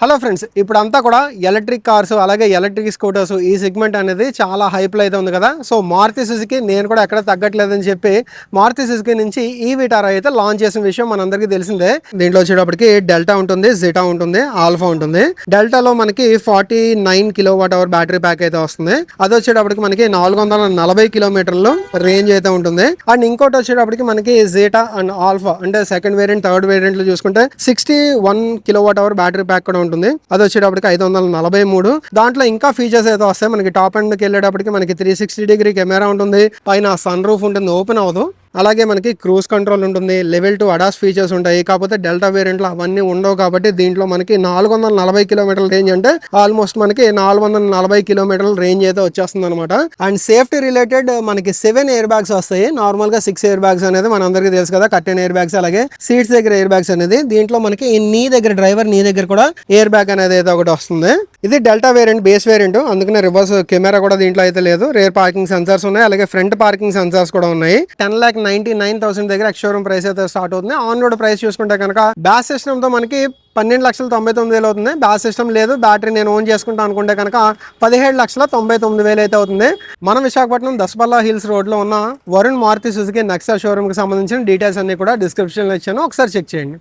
Hello friends, ఇప్పుడంతా కూడా electric cars అలాగే ఎలక్ట్రిక్ స్కూటర్స్ ఈ సెగ్మెంట్ అనేది చాలా హైప్లో అయితే ఉంది కదా. సో మారుతి సుజుకి నేను కూడా ఎక్కడ తగ్గట్లేదని చెప్పి మారుతి సుజుకి నుంచి ఈ విటారా అయితే లాంచ్ చేసిన విషయం మనందరికీ తెలిసిందే. దీంట్లో వచ్చేటప్పటికి డెల్టా ఉంటుంది, జిటా ఉంటుంది, ఆల్ఫా ఉంటుంది. డెల్టాలో మనకి 49 kWh బ్యాటరీ ప్యాక్ అయితే వస్తుంది. అది వచ్చేటప్పటికి మనకి 440 కిలోమీటర్లు రేంజ్ అయితే ఉంటుంది. అండ్ ఇంకోటి వచ్చేటప్పటికి మనకి జిటా అండ్ ఆల్ఫా అంటే సెకండ్ వేరియంట్ థర్డ్ వేరియంట్ లో చూసుకుంటే 61 kWh బ్యాటరీ ప్యాక్ కూడా ఉంటుంది. అది వచ్చేటప్పటికి 543. దాంట్లో ఇంకా ఫీచర్స్ అయితే వస్తాయి. మనకి టాప్ ఎండ్ కి వెళ్ళేటప్పటికి మనకి 360 కెమెరా ఉంటుంది, పైన సన్ రూఫ్ ఉంటుంది, ఓపెన్ అవ్వదు. అలాగే మనకి క్రూజ్ కంట్రోల్ ఉంటుంది, లెవెల్ 2 అడాస్ ఫీచర్స్ ఉంటాయి. కాకపోతే డెల్టా వేరియంట్లో అవన్నీ ఉండవు కాబట్టి దీంట్లో మనకి 440 కిలోమీటర్ల రేంజ్ అంటే ఆల్మోస్ట్ మనకి 440 కిలోమీటర్ల రేంజ్ అయితే వచ్చేస్తుంది అనమాట. అండ్ సేఫ్టీ రిలేటెడ్ మనకి 7 ఎయిర్ బ్యాగ్స్ వస్తాయి. నార్మల్ గా 6 ఎయిర్ బ్యాగ్స్ అనేది మన అందరికీ తెలుసు కదా, కట్టెన్ ఎయిర్ బ్యాగ్స్. అలాగే సీట్స్ దగ్గర ఎయిర్ బ్యాగ్స్ అనేది, దీంట్లో మనకి నీ దగ్గర డ్రైవర్ నీ దగ్గర కూడా ఎయిర్ బ్యాగ్ అనేది అయితే ఒకటి వస్తుంది. ఇది డెల్టా వేరియంట్, బేస్ వేరియంట్, అందుకనే రివర్స్ కెమెరా కూడా దీంట్లో అయితే లేదు. రేర్ పార్కింగ్ సెన్సార్స్ ఉన్నాయి, అలాగే ఫ్రంట్ పార్కింగ్ సెన్సార్స్ కూడా ఉన్నాయి. 10,99,000 దగ్గర ఎక్స్ షోరూమ్ ప్రైస్ అయితే స్టార్ట్ అవుతుంది. ఆన్ రోడ్ ప్రైస్ చూసుకుంటే కనుక బ్యాస్ సిస్టమ్ తో మనకి 12,99,000 అవుతుంది. బ్యాస్ సిస్టమ్ లేదు, బ్యాటరీ నేను ఓన్ చేసుకుంటా అనుకుంటే కనుక 17,99,000 అయితే అవుతుంది. మన విశాఖపట్నం దసపల్లా హిల్స్ రోడ్ లో ఉన్న వరుణ్ మారుతి సుజుకి నెక్సా షోరూమ్ కి సంబంధించిన డీటెయిల్స్ అన్ని కూడా డిస్క్రిప్షన్ లో ఇచ్చాను, ఒకసారి చెక్ చేయండి.